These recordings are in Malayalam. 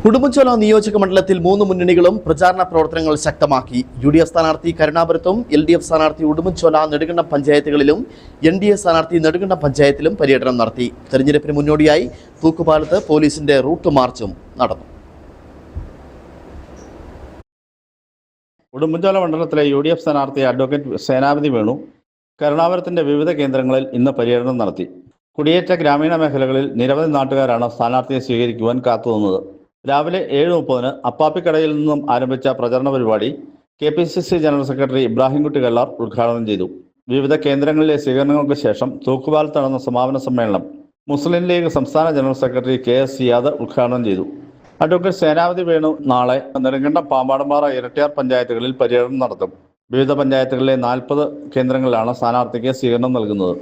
ഉടുമ്പൻചോല നിയോജക മണ്ഡലത്തിൽ 3 മുന്നണികളും പ്രചാരണ പ്രവർത്തനങ്ങൾ ശക്തമാക്കി. UDF സ്ഥാനാർത്ഥി കരുണാപുരത്തും LDF സ്ഥാനാർത്ഥി ഉടുമ്പൻചോല നെടുങ്കണ്ടം പഞ്ചായത്തുകളിലും NDA സ്ഥാനാർത്ഥി നെടുങ്കണ്ടം പഞ്ചായത്തിലും പര്യടനം നടത്തി. തെരഞ്ഞെടുപ്പിന് മുന്നോടിയായി തൂക്കുപാലത്ത് പോലീസിന്റെ റൂട്ട് മാർച്ചും നടന്നു. ഉടുമ്പൻചോല മണ്ഡലത്തിലെ UDF സ്ഥാനാർത്ഥി അഡ്വക്കേറ്റ് സേനാപതി വേണു കരുണാപുരത്തിന്റെ വിവിധ കേന്ദ്രങ്ങളിൽ ഇന്ന് പര്യടനം നടത്തി. കുടിയേറ്റ ഗ്രാമീണ മേഖലകളിൽ നിരവധി നാട്ടുകാരാണ് സ്ഥാനാർത്ഥിയെ സ്വീകരിക്കുവാൻ കാത്തുനിന്നത്. രാവിലെ 7:30 അപ്പാപ്പിക്കടയിൽ നിന്നും ആരംഭിച്ച പ്രചരണ പരിപാടി KPCC general secretary Ibrahimkutty Kallar ഉദ്ഘാടനം ചെയ്തു. വിവിധ കേന്ദ്രങ്ങളിലെ സ്വീകരണങ്ങൾക്ക് ശേഷം തൂക്കുപാലത്ത് നടന്ന സമാപന സമ്മേളനം മുസ്ലിം ലീഗ് സംസ്ഥാന ജനറൽ സെക്രട്ടറി KS സിയാദ് ഉദ്ഘാടനം ചെയ്തു. അഡ്വക്കേറ്റ് സേനാപതി വേണു നാളെ നെടുങ്കണ്ടം, പാമ്പാടുംപാറ, ഇരട്ടിയാർ പഞ്ചായത്തുകളിൽ പര്യടനം നടത്തും. വിവിധ പഞ്ചായത്തുകളിലെ 40 കേന്ദ്രങ്ങളിലാണ് സ്ഥാനാർത്ഥിക്ക് സ്വീകരണം നൽകുന്നത്.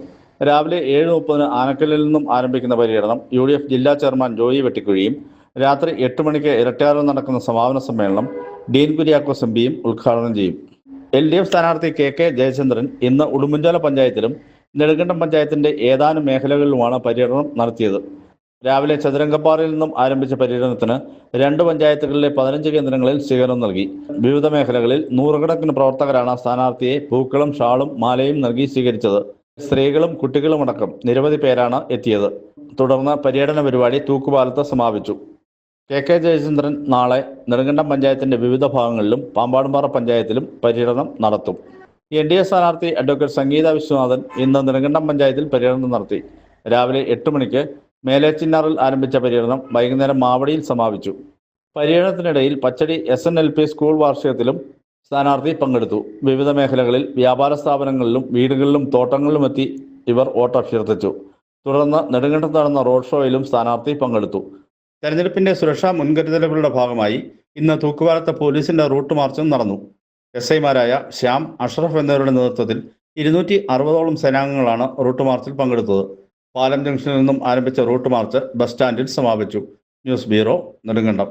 രാവിലെ 7:30 ആനക്കല്ലിൽ നിന്നും ആരംഭിക്കുന്ന പര്യടനം UDF ജില്ലാ ചെയർമാൻ ജോയി വെട്ടിക്കുഴിയും രാത്രി 8 മണിക്ക് ഇരട്ടിയാറിൽ നടക്കുന്ന സമാപന സമ്മേളനം ഡീൻ കുര്യാക്കോസ് MPയും ഉദ്ഘാടനം ചെയ്യും. LDF സ്ഥാനാർത്ഥി KK ജയചന്ദ്രൻ ഇന്ന് ഉടുമ്പൻചോല പഞ്ചായത്തിലും നെടുങ്കണ്ടം പഞ്ചായത്തിന്റെ ഏതാനും മേഖലകളിലുമാണ് പര്യടനം നടത്തിയത്. രാവിലെ ചതുരംഗപ്പാറയിൽ നിന്നും ആരംഭിച്ച പര്യടനത്തിന് 2 പഞ്ചായത്തുകളിലെ 15 കേന്ദ്രങ്ങളിൽ സ്വീകരണം നൽകി. വിവിധ മേഖലകളിൽ നൂറുകണക്കിന് പ്രവർത്തകരാണ് സ്ഥാനാർത്ഥിയെ പൂക്കളും ഷാളും മാലയും നൽകി സ്വീകരിച്ചത്. സ്ത്രീകളും കുട്ടികളുമടക്കം നിരവധി പേരാണ് എത്തിയത്. തുടർന്ന് പര്യടന പരിപാടി തൂക്കുപാലത്ത് സമാപിച്ചു. KK ജയചന്ദ്രൻ നാളെ നെടുങ്കണ്ടം പഞ്ചായത്തിന്റെ വിവിധ ഭാഗങ്ങളിലും പാമ്പാടുംപാറ പഞ്ചായത്തിലും പര്യടനം നടത്തും. NDA സ്ഥാനാർത്ഥി അഡ്വക്കേറ്റ് സംഗീത വിശ്വനാഥൻ ഇന്ന് നെടുങ്കണ്ടം പഞ്ചായത്തിൽ പര്യടനം നടത്തി. രാവിലെ 8 മണിക്ക് മേലേച്ചിന്നാറിൽ ആരംഭിച്ച പര്യടനം വൈകുന്നേരം മാവടിയിൽ സമാപിച്ചു. പര്യടനത്തിനിടയിൽ പച്ചടി SNLP സ്കൂൾ വാർഷികത്തിലും സ്ഥാനാർത്ഥി പങ്കെടുത്തു. വിവിധ മേഖലകളിൽ വ്യാപാര സ്ഥാപനങ്ങളിലും വീടുകളിലും തോട്ടങ്ങളിലും എത്തി ഇവർ വോട്ടഭ്യർത്ഥിച്ചു. തുടർന്ന് നെടുങ്കണ്ടത്ത് നടന്ന റോഡ് ഷോയിലും സ്ഥാനാർത്ഥി പങ്കെടുത്തു. തെരഞ്ഞെടുപ്പിന്റെ സുരക്ഷാ മുൻകരുതലുകളുടെ ഭാഗമായി ഇന്ന് തൂക്കുപാലത്ത് പോലീസിന്റെ റൂട്ട് മാർച്ചും നടന്നു. SIമാരായ ശ്യാം, അഷ്റഫ് എന്നിവരുടെ നേതൃത്വത്തിൽ 260ഓളം സേനാംഗങ്ങളാണ് റൂട്ട് മാർച്ചിൽ പങ്കെടുത്തത്. പാലം ജംഗ്ഷനിൽ നിന്നും ആരംഭിച്ച റൂട്ട് മാർച്ച് ബസ് സ്റ്റാൻഡിൽ സമാപിച്ചു. News bureau, Nedumkandam.